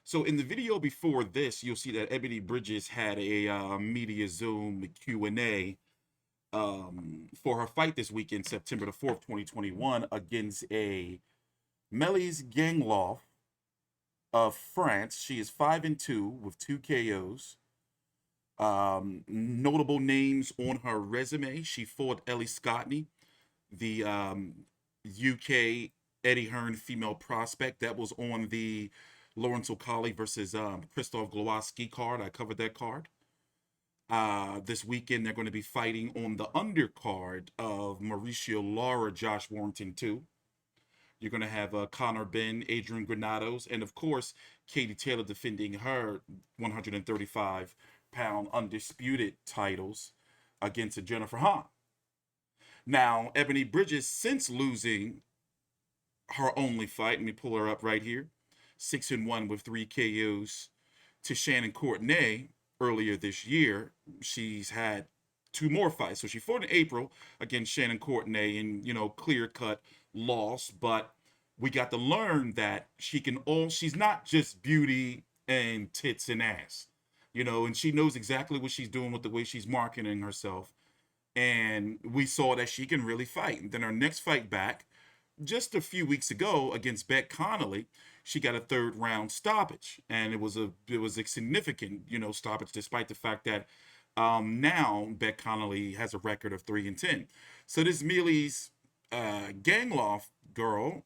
So in the video before this, you'll see that Ebanie Bridges had a media Zoom Q&A for her fight this weekend, September the 4th, 2021, against a Mailys Gangloff of France. She is 5-2 with 2 KOs. Notable names on her resume: she fought Ellie Scottney, the UK Eddie Hearn female prospect. That was on the Lawrence O'Colly versus Krzysztof Glowacki card. I covered that card. This weekend, they're going to be fighting on the undercard of Mauricio Lara, Josh Warrington 2. You're going to have Connor Ben, Adrian Granados, and of course, Katie Taylor defending her 135-pound undisputed titles against Jennifer Hahn. Now, Ebanie Bridges, since losing her only fight, let me pull her up right here, 6-1 with 3 KOs to Shannon Courtenay earlier this year. She's had 2 more fights. So she fought in April against Shannon Courtenay in, clear-cut loss, but we got to learn that she's not just beauty and tits and ass, and she knows exactly what she's doing with the way she's marketing herself. And we saw that she can really fight. And then her next fight back, just a few weeks ago against Beck Connolly, she got a 3rd-round stoppage, and it was a significant stoppage, despite the fact that now Beck Connolly has a record of 3-10. So this Mailys Gangloff girl,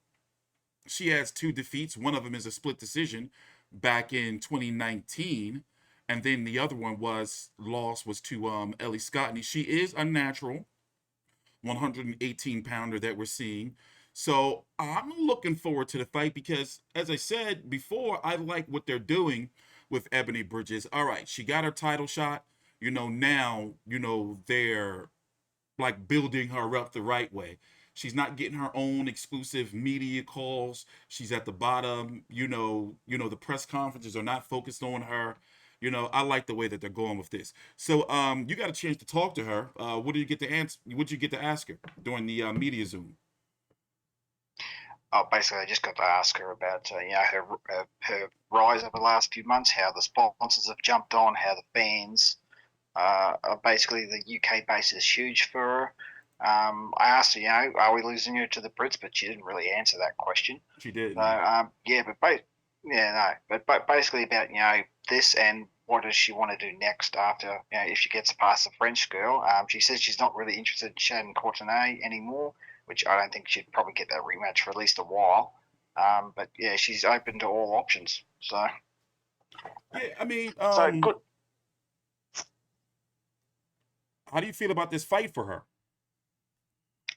she has 2 defeats. One of them is a split decision back in 2019, and then the other one was to Ellie Scottney. She is a natural 118-pounder that we're seeing. So I'm looking forward to the fight because, as I said before, I like what they're doing with Ebanie Bridges. All right, she got her title shot. Now, they're like building her up the right way. She's not getting her own exclusive media calls. She's at the bottom. The press conferences are not focused on her. I like the way that they're going with this. So, you got a chance to talk to her. What did you get to answer? What did you get to ask her during the media Zoom? Basically, I just got to ask her about her rise over the last few months, how the sponsors have jumped on, how the fans basically the UK base is huge for her. I asked her, are we losing her to the Brits? But she didn't really answer that question. She did. So but basically about this and what does she want to do next after if she gets past the French girl. She says she's not really interested in Shannon Courtenay anymore, which I don't think she'd probably get that rematch for at least a while. But yeah, she's open to all options. So yeah, I mean, so good. How do you feel about this fight for her?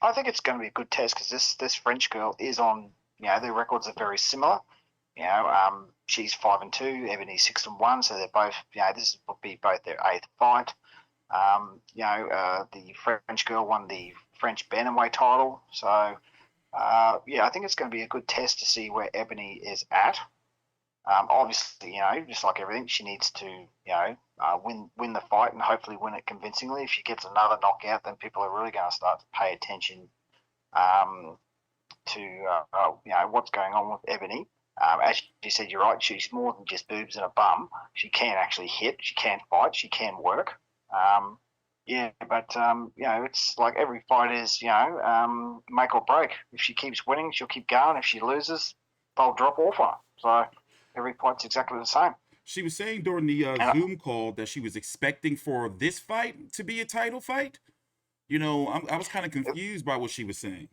I think it's going to be a good test because this French girl is on. Their records are very similar. She's 5-2, Ebanie's 6-1, so they're both. This will be both their 8th fight. The French girl won the French bantamweight title, so I think it's going to be a good test to see where Ebanie is at. Obviously, just like everything, she needs to, win the fight and hopefully win it convincingly. If she gets another knockout, then people are really going to start to pay attention to what's going on with Ebanie. As you said, you're right. She's more than just boobs and a bum. She can actually hit. She can fight. She can work. It's like every fight is, make or break. If she keeps winning, she'll keep going. If she loses, they'll drop off her. So every fight's exactly the same. She was saying during the Zoom call that she was expecting for this fight to be a title fight. I was kind of confused by what she was saying.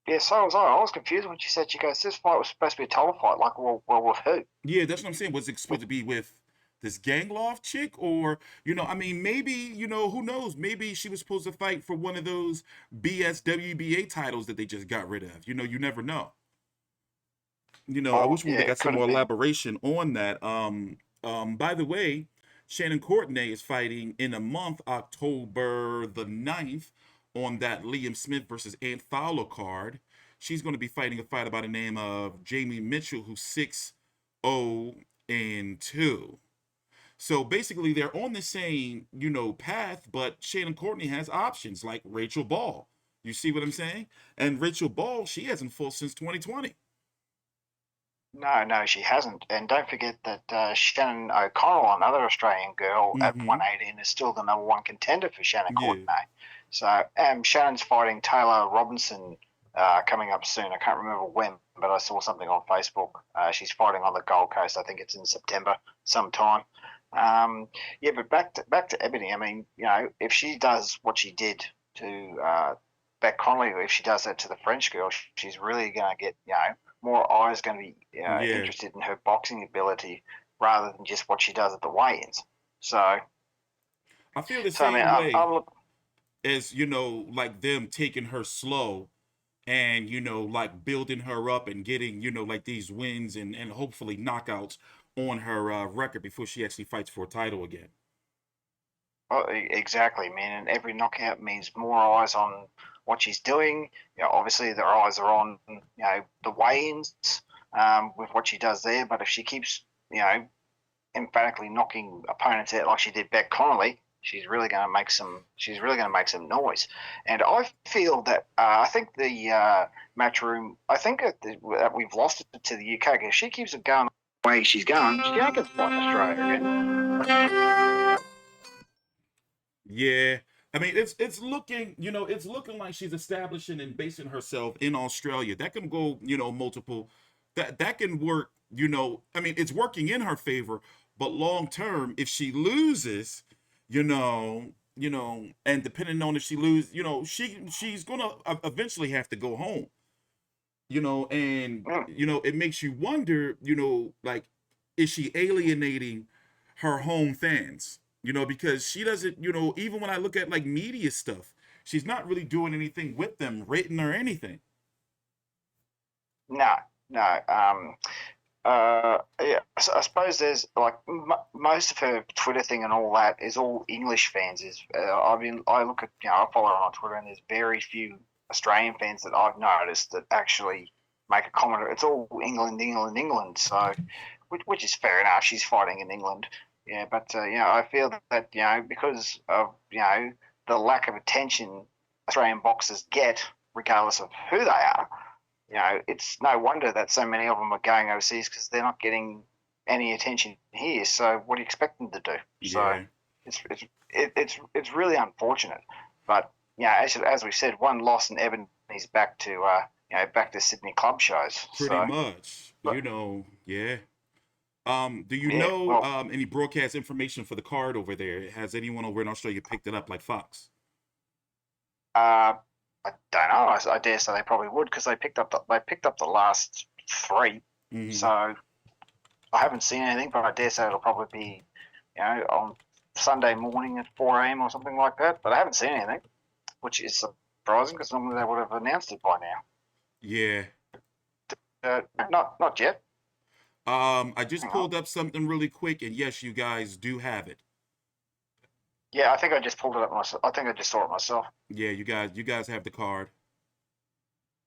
Yeah, so was I. I was confused when she goes, this fight was supposed to be a title fight. Like, well, with who? Yeah, that's what I'm saying. Was it supposed to be with this Gangloff chick? Or, maybe, who knows? Maybe she was supposed to fight for one of those BS WBA titles that they just got rid of. You never know. I wish we would have got some more elaboration on that. By the way, Shannon Courtenay is fighting in a month, October the 9th, on that Liam Smith versus Ant Fowler card. She's going to be fighting a fighter by the name of Jamie Mitchell, who's 6-0-2. So basically, they're on the same, path, but Shannon Courtenay has options like Rachel Ball. You see what I'm saying? And Rachel Ball, she hasn't fought since 2020. No, she hasn't. And don't forget that Shannon OConnell, another Australian girl at Mm-hmm. 118, is still the number one contender for Shannon Yeah. Courtenay. So Shannon's fighting Taylor Robinson coming up soon. I can't remember when, but I saw something on Facebook. She's fighting on the Gold Coast. I think it's in September sometime. Yeah, but back to Ebony. I mean, if she does what she did to Beck Connolly, if she does that to the French girl, she's really going to get more eyes going to be Yeah. interested in her boxing ability rather than just what she does at the weigh-ins. So, I feel the I mean, same way I'm look, as, like them taking her slow and, like building her up and getting, like these wins and hopefully knockouts on her record before she actually fights for a title again. exactly, man. And every knockout means more eyes on what she's doing. Obviously their eyes are on the weigh-ins with what she does there. But if she keeps emphatically knocking opponents out like she did Beck Connolly, she's really going to make some. She's really going to make some noise. And I feel that I think the Matchroom. I think that we've lost it to the UK. If she keeps it going the way she's going, she ain't going to fight in Australia again. Yeah. I mean, it's looking, it's looking like she's establishing and basing herself in Australia. That can go, multiple. That can work, I mean, it's working in her favor, but long term, if she loses, and depending on if she loses, she's gonna eventually have to go home. And Mm. it makes you wonder, like, is she alienating her home fans? Because she doesn't, even when I look at like media stuff, she's not really doing anything with them, written or anything. No, no. Yeah, I suppose there's like most of her Twitter thing and all that is all English fans. I mean, I look at I follow her on Twitter and there's very few Australian fans that I've noticed that actually make a comment. It's all England, England, England. So, which is fair enough. She's fighting in England, yeah. But I feel that because of the lack of attention Australian boxers get, regardless of who they are, it's no wonder that so many of them are going overseas because they're not getting any attention here. So what do you expect them to do? So Yeah, it's really unfortunate. But as we said, one loss and Ebony's back to back to Sydney club shows. pretty So, much. but Yeah. Do you yeah, know well, any broadcast information for the card over there? Has anyone over in Australia picked it up, like Fox? I don't know. I dare say they probably would because they picked up the last three. Hmm. So I haven't seen anything, but I dare say it'll probably be on Sunday morning at 4 a.m. or something like that. But I haven't seen anything, which is surprising because normally they would have announced it by Yeah. now. Not yet. I just Hang on. pulled up something really quick, and yes, you guys do have it. Yeah, I think I just pulled it up myself. I think I just saw it myself. Yeah, you guys have the card.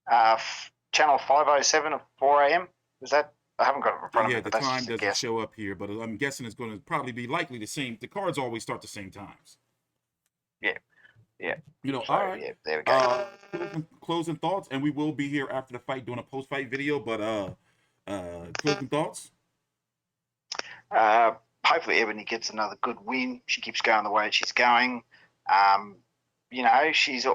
Channel 507 at 4 a.m. Is that? I haven't got it in front of Yeah, me, the but that's time just a doesn't guess. show up here, but I'm guessing it's going to probably be likely the same. The cards always start the same times. Yeah, yeah. All So right. yeah, there we go. Closing thoughts, and we will be here after the fight doing a post-fight video. But closing thoughts. Uh, Hopefully Ebony gets another good win. She keeps going the way she's going. Um, she's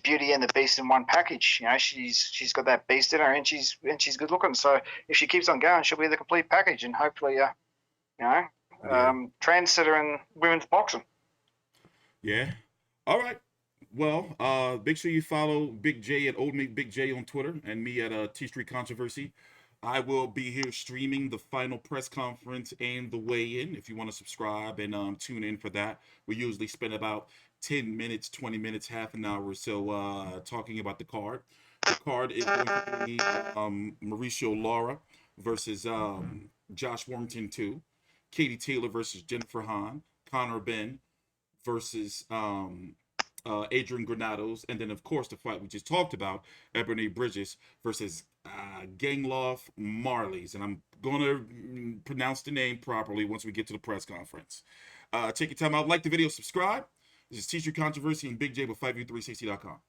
Beauty and the Beast in one package. She's got that beast in her, and she's good looking. So if she keeps on going, she'll be the complete package, and hopefully, Yeah. trendsetter in women's boxing. Yeah. All right. Well, make sure you follow Big J at Old Mate Big J on Twitter and me at TstreeT Controversy. I will be here streaming the final press conference and the weigh-in. If you want to subscribe and tune in for that, we usually spend about 10 minutes, 20 minutes, half an hour or so talking about the card. The card is going to be Mauricio Lara versus Josh Warrington 2, Katie Taylor versus Jennifer Hahn, Connor Ben versus Adrian Granados, and then of course the fight we just talked about, Ebanie Bridges versus Gangloff Mailys, and I'm gonna pronounce the name properly once we get to the press conference. Take your time out, like the video, subscribe. This is T-Street Controversy and Big J with 5u360.com.